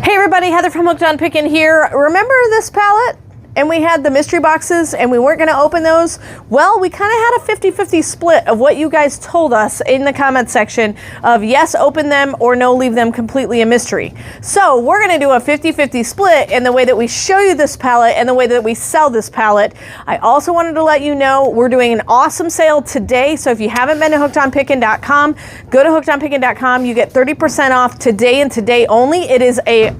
Hey everybody, Heather from Hooked on Pickin' here. Remember this pallet? And we had the mystery boxes and we weren't gonna open those? Well, we kind of had a 50-50 split of what you guys told us in the comment section of yes, open them, or no, leave them completely a mystery. So we're gonna do a 50-50 split in the way that we show you this pallet and the way that we sell this pallet. I also wanted to let you know we're doing an awesome sale today. So if you haven't been to hookedonpickin.com, go to hookedonpickin.com. You get 30% off today and today only. It is a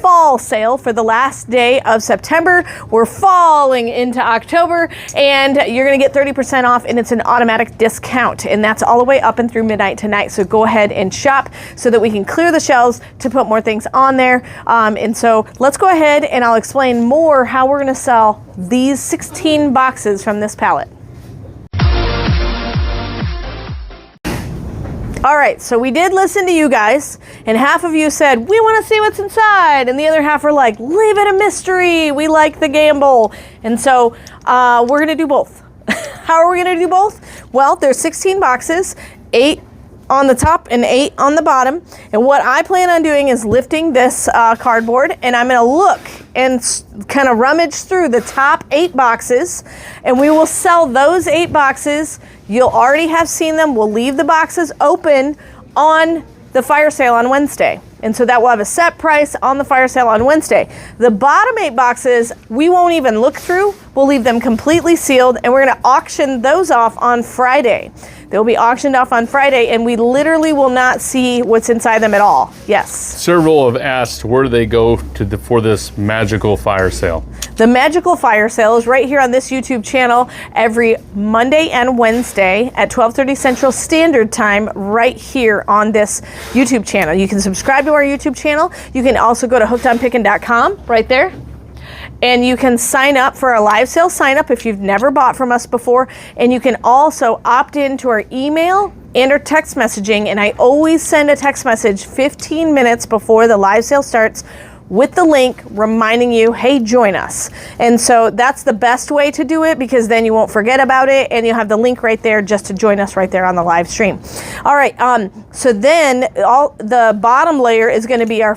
fall sale for the last day of September. We're falling into October and you're gonna get 30% off, and it's an automatic discount, and that's all the way up and through midnight tonight. So go ahead and shop so that we can clear the shelves to put more things on there. And so let's go ahead and I'll explain more how we're gonna sell these 16 boxes from this pallet. All right, so we did listen to you guys, and half of you said, we want to see what's inside, and the other half were like, leave it a mystery, we like the gamble. And so we're gonna do both. How are we gonna do both? Well, there's 16 boxes, 8 on the top and 8 on the bottom. And what I plan on doing is lifting this cardboard, and I'm gonna look and kind of rummage through the top 8 boxes, and we will sell those 8 boxes. You'll already have seen them. We'll leave the boxes open on the fire sale on Wednesday. And so that will have a set price on the fire sale on Wednesday. The bottom 8 boxes, we won't even look through. We'll leave them completely sealed, and we're gonna auction those off on Friday. They'll be auctioned off on Friday, and we literally will not see what's inside them at all. Yes? Several have asked, where do they go to for this magical fire sale? The magical fire sale is right here on this YouTube channel every Monday and Wednesday at 12:30 Central Standard Time, right here on this YouTube channel. You can subscribe to our YouTube channel. You can also go to hookedonpickin.com right there. And you can sign up for a live sale sign up if you've never bought from us before. And you can also opt into our email and our text messaging. And I always send a text message 15 minutes before the live sale starts with the link reminding you, hey, join us. And so that's the best way to do it, because then you won't forget about it, and you'll have the link right there just to join us right there on the live stream. All right, so then the bottom layer is gonna be our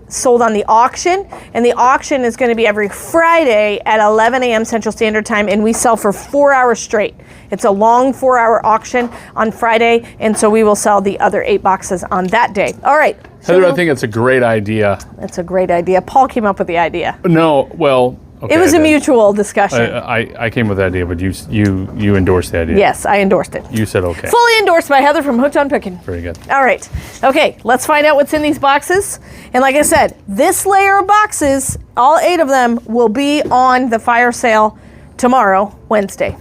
sold on the auction, and the auction is gonna be every Friday at 11 a.m. Central Standard Time, and we sell for 4 hours straight. It's a long 4-hour auction on Friday, and so we will sell the other 8 boxes on that day. All right. Heather, I think it's a great idea. It's a great idea. Paul came up with the idea. No, well, okay, it was a mutual discussion. I came with the idea, but you endorsed the idea. Yes, I endorsed it. You said okay. Fully endorsed by Heather from Hooked on Pickin'. Very good. All right. Okay, let's find out what's in these boxes. And like I said, this layer of boxes, all 8 of them, will be on the fire sale tomorrow, Wednesday.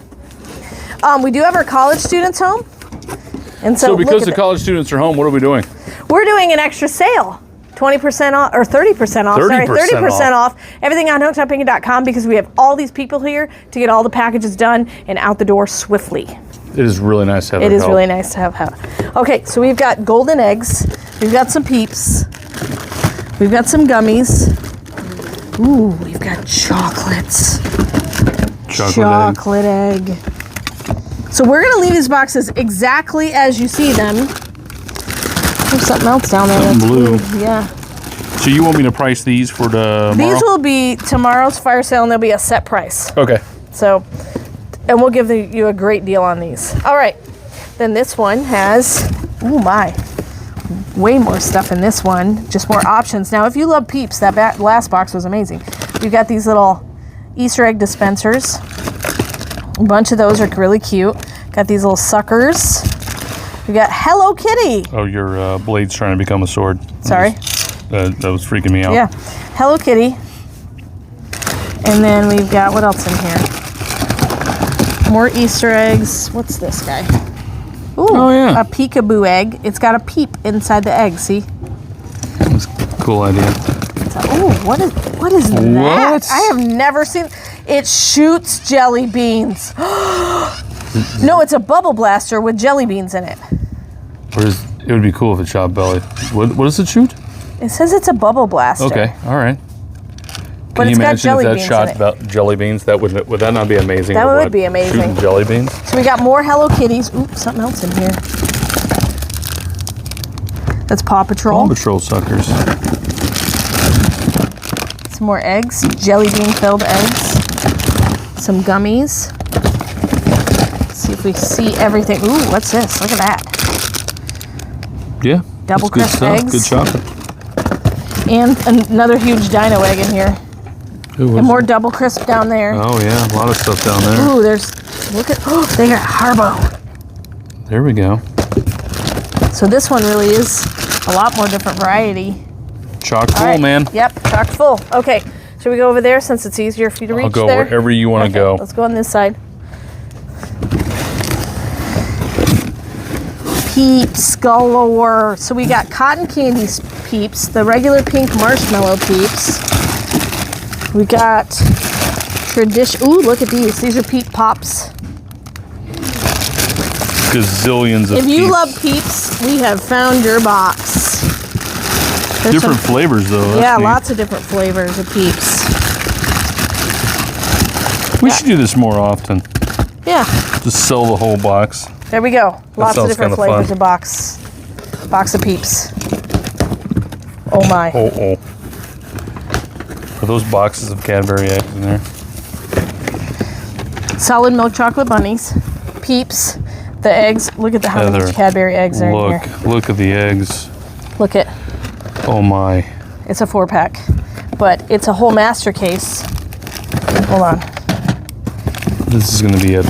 We do have our college students home. And so because the college students are home, what are we doing? We're doing an extra sale. 20% off, or 30% off, 30% off. Everything on hookedonpickin.com, because we have all these people here to get all the packages done and out the door swiftly. It is really nice to have help. It is really nice to have help. Okay, so we've got golden eggs. We've got some Peeps. We've got some gummies. Ooh, we've got chocolates. Chocolate egg. So we're gonna leave these boxes exactly as you see them. There's something else down there. Something blue. Yeah. So you want me to price these for tomorrow? These will be tomorrow's fire sale, and they'll be a set price. Okay. So, and we'll give you a great deal on these. All right. Then this one has, oh my, way more stuff in this one. Just more options. Now, if you love Peeps, that last box was amazing. We've got these little Easter egg dispensers. A bunch of those are really cute. Got these little suckers. We got Hello Kitty. Oh, your blade's trying to become a sword. Sorry. That was freaking me out. Yeah. Hello Kitty. And then we've got, what else in here? More Easter eggs. What's this guy? Ooh, oh, yeah. A peekaboo egg. It's got a peep inside the egg, see? That's a cool idea. Ooh, what is that? What? I have never seen. It shoots jelly beans. No, it's a bubble blaster with jelly beans in it. It would be cool if it shot belly. What does it shoot? It says it's a bubble blaster. Okay, all right. But Can you it's got imagine jelly if that beans shot jelly beans? Would that not be amazing? That would be amazing. Shooting jelly beans? So we got more Hello Kitties. Oops, something else in here. That's Paw Patrol. Paw Patrol suckers. some more eggs, jelly bean filled eggs, some gummies. Let's see if we see everything. Ooh, what's this? Look at that. Yeah. Double good crisp stuff. eggs. Good chocolate. And another huge dino egg in here. Ooh, and more double crisp down there. Oh yeah, a lot of stuff down there. Ooh, look at, they got Harbo. There we go. So this one really is a lot more different variety. Chock full, right. man. Yep, chock full. Okay, should we go over there since it's easier for you to reach there? I'll go wherever you want to go. Let's go on this side. Peeps galore. So we got cotton candy Peeps, the regular pink marshmallow Peeps. We got tradition. Ooh, look at these. These are Peep Pops. Gazillions of If you Peeps. love Peeps, we have found your box. There's different flavors though. That's yeah, neat. lots of different flavors of Peeps. We should do this more often. Yeah. Just sell the whole box. There we go. Lots of different kinda flavors fun. of box of Peeps. Oh my. Oh. Are those boxes of Cadbury eggs in there? Solid milk chocolate bunnies. Peeps. The eggs. Look at how many Cadbury eggs are in here. Look at the eggs. Look at. Oh my. It's a 4-pack, but it's a whole master case. Hold on. This is gonna be it.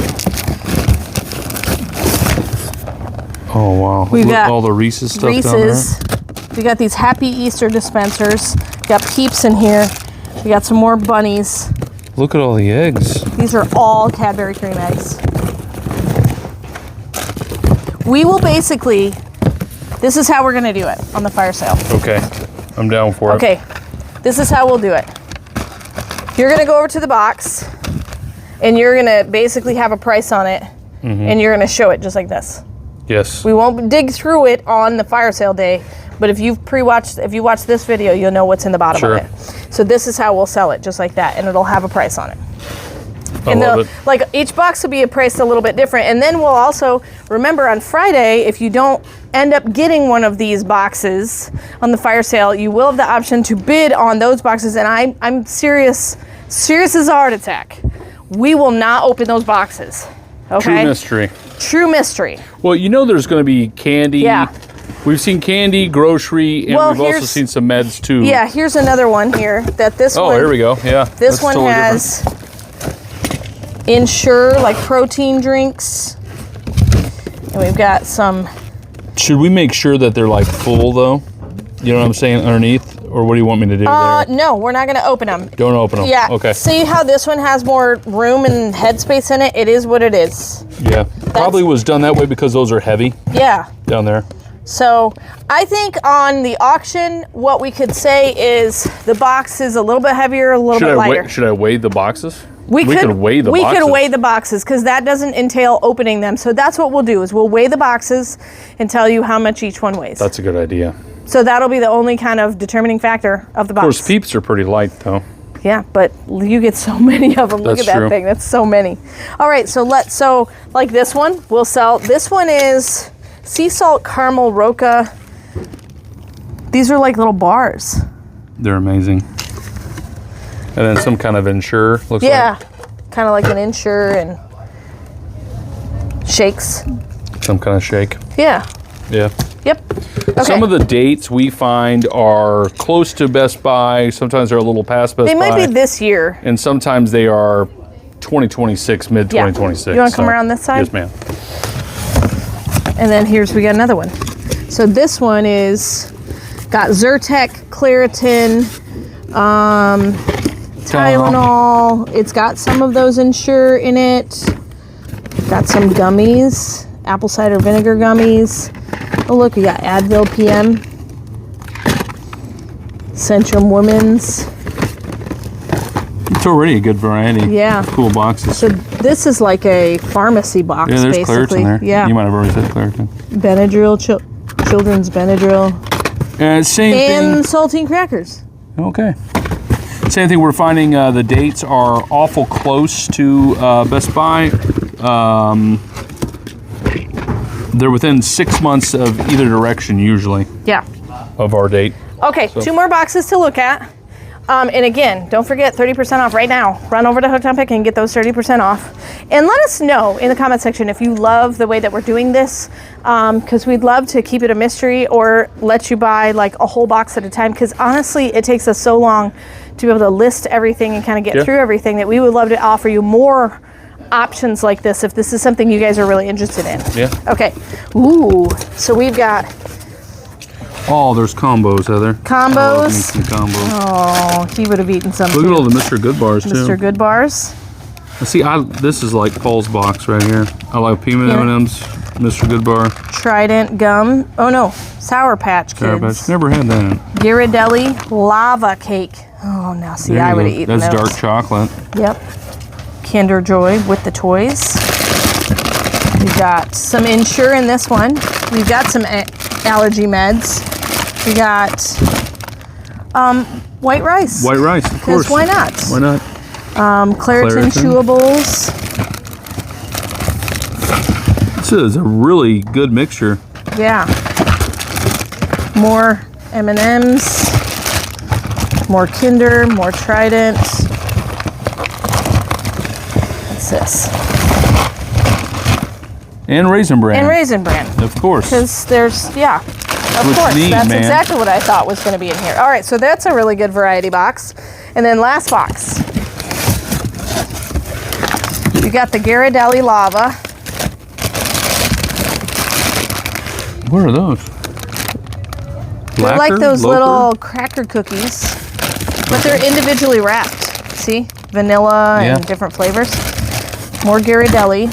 Oh wow. We've Look, got all the Reese's stuff Reese's. We got these Happy Easter dispensers. We got Peeps in here. We got some more bunnies. down there. Look at all the eggs. These are all Cadbury cream eggs. We will basically, this is how we're gonna do it on the fire sale. Okay. I'm down for it. Okay, this is how we'll do it. You're gonna go over to the box and you're gonna basically have a price on it and you're gonna show it just like this. Yes. We won't dig through it on the fire sale day, but if you watch this video, you'll know what's in the bottom Sure. of it. So this is how we'll sell it, just like that, and it'll have a price on it. I love it. Like each box will be priced a little bit different, and then we'll also remember on Friday, if you don't end up getting one of these boxes on the fire sale, you will have the option to bid on those boxes. And I'm serious as a heart attack. We will not open those boxes. Okay. True mystery. True mystery. Well, you know there's going to be candy. Yeah. We've seen candy, grocery, and Well, we've also here's- seen some meds too. Yeah. Here's another one here. Oh, here we go. Yeah. This that's one totally has Ensure, like protein drinks. And we've got some. Should we make sure that they're like full though? You know what I'm saying, underneath? Or what do you want me to do there? No, we're not going to open them. Don't open them. Yeah. Okay. See how this one has more room and headspace in it? It is what it is. Yeah. Probably was done that way because those are heavy Yeah. down there. So I think on the auction, what we could say is the box is a little bit heavier, a little bit lighter. Should I weigh the boxes? We could weigh the boxes. We could weigh the boxes because that doesn't entail opening them. So that's what we'll do is we'll weigh the boxes and tell you how much each one weighs. That's a good idea. So that'll be the only kind of determining factor of the box. Of course, Peeps are pretty light though. Yeah, but you get so many of them. Look at That's that true. thing. That's so many. All right, so like this one, we'll sell. This one is sea salt caramel roca. These are like little bars. They're amazing. And then some kind of Ensure, looks Yeah, kind of like an Ensure and shakes. like. Some kind of shake. Yeah. Yeah. Yep. Okay. Some of the dates we find are close to Best Buy. Sometimes they're a little past Best Buy. they might be this year. And sometimes they are 2026, mid 2026. You wanna come around this side? Yes, ma'am. And then we got another one. So this one is got Zyrtec, Claritin, Tylenol. It's got some of those Ensure in it. Got some gummies, apple cider vinegar gummies. Oh look, we got Advil PM, Centrum Women's. It's already a good variety. Yeah. Cool boxes. So this is like a pharmacy box, Yeah, there's basically. Claritin there. Yeah. You might have already said Claritin. Benadryl, children's Benadryl, Same and saltine crackers. thing. Okay. Same thing. We're finding the dates are awful close to Best Buy. They're within 6 months of either direction, usually, Yeah. of our date. Okay, 2 more boxes to look at. And again, don't forget 30% off right now. Run over to Hooked on Pick and get those 30% off. And let us know in the comment section if you love the way that we're doing this, because we'd love to keep it a mystery or let you buy like a whole box at a time, because honestly, it takes us so long to be able to list everything and kind of get through everything that we would love to offer you more options like this if this is something you guys are really interested in. Yeah. Okay. Ooh. So we've got... Oh, there's combos, Heather. Combos. I love me some combos. Oh, he would have eaten some. Look at all the Mr. Good bars, too. Mr. Good bars. See, this is like Paul's box right here. I like peanut M&M's, Mr. Good bar. Trident gum. Oh no, Sour Patch Kids. Sour Patch. Never had that. Ghirardelli lava cake. Oh, now see, I would have eaten That's those. dark chocolate. Yep. Kinder Joy with the toys. We've got some Ensure in this one. We've got some allergy meds. We got white rice. White rice, of course. Because why not? Why not? Claritin chewables. This is a really good mixture. Yeah. More M&Ms. More Kinder. More Trident. What's this? And Raisin Bran. And Raisin Bran. Of course. Because there's, yeah. Of course. That's exactly what I thought was going to be in here. All right, so that's a really good variety box. And then last box. We got the Ghirardelli Lava. What are those? They're like those little cracker cookies, but they're individually wrapped. See? Vanilla and different flavors. More Ghirardelli.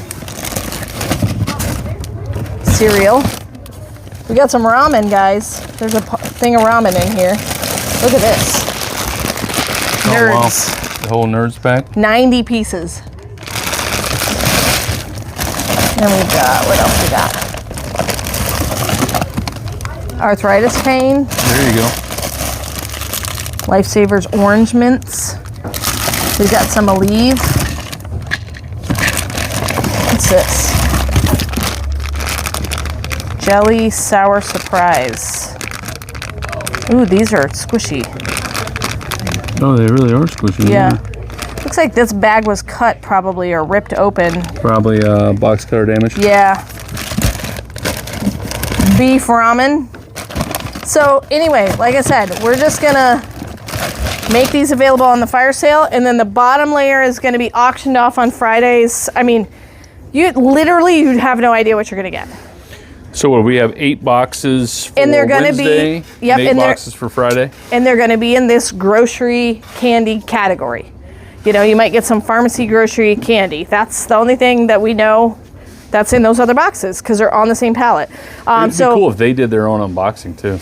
Cereal. We got some ramen, guys. There's a thing of ramen in here. Look at this. Nerds. Oh, wow. The whole Nerds pack? 90 pieces. And we've got, what else we got? Arthritis pain. There you go. Lifesavers orange mints. We've got some Aleve. What's this? Jelly Sour Surprise. Ooh, these are squishy. Oh, they really are squishy. Yeah. Looks like this bag was cut probably or ripped open. Probably box cutter damage. Yeah. Beef ramen. So anyway, like I said, we're just gonna make these available on the fire sale, and then the bottom layer is gonna be auctioned off on Fridays. I mean, you'd have no idea what you're gonna get. So what, we have 8 boxes for And they're gonna Wednesday, be, yep, and 8 boxes for Friday? And they're gonna be in this grocery candy category. You know, you might get some pharmacy grocery candy. That's the only thing that we know that's in those other boxes, because they're on the same pallet. It'd be cool if they did their own unboxing too.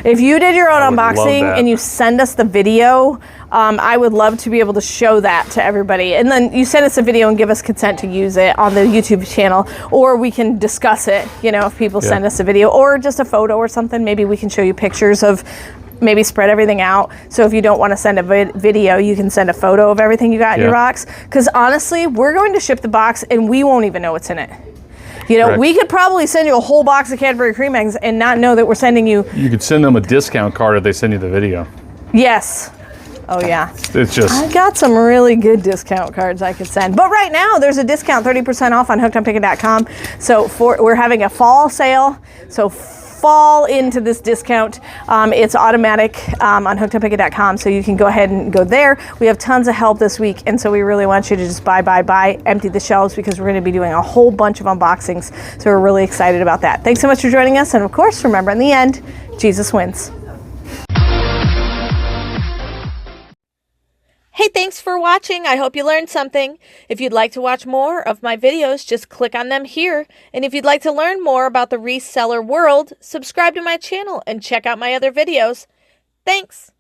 If you did your own unboxing and you send us the video, I would love to be able to show that to everybody. And then you send us a video and give us consent to use it on the YouTube channel, or we can discuss it, you know, if people send us a video or just a photo or something. Maybe we can show you pictures of, maybe spread everything out. So if you don't want to send a video, you can send a photo of everything you got in your box. Because honestly, we're going to ship the box and we won't even know what's in it. You know, we could probably send you a whole box of Cadbury Cream Eggs and not know that we're sending you. You could send them a discount card if they send you the video. Yes. Oh yeah. It's just. I got some really good discount cards I could send. But right now there's a discount 30% off on hookedonpicket.com. So we're having a fall sale. So fall into this discount. It's automatic on hookedonpicket.com, so you can go ahead and go there. We have tons of help this week, and so we really want you to just buy, empty the shelves, because we're going to be doing a whole bunch of unboxings. So we're really excited about that. Thanks so much for joining us, and of course, remember, in the end, Jesus wins. Hey, thanks for watching. I hope you learned something. If you'd like to watch more of my videos, just click on them here. And if you'd like to learn more about the reseller world, subscribe to my channel and check out my other videos. Thanks.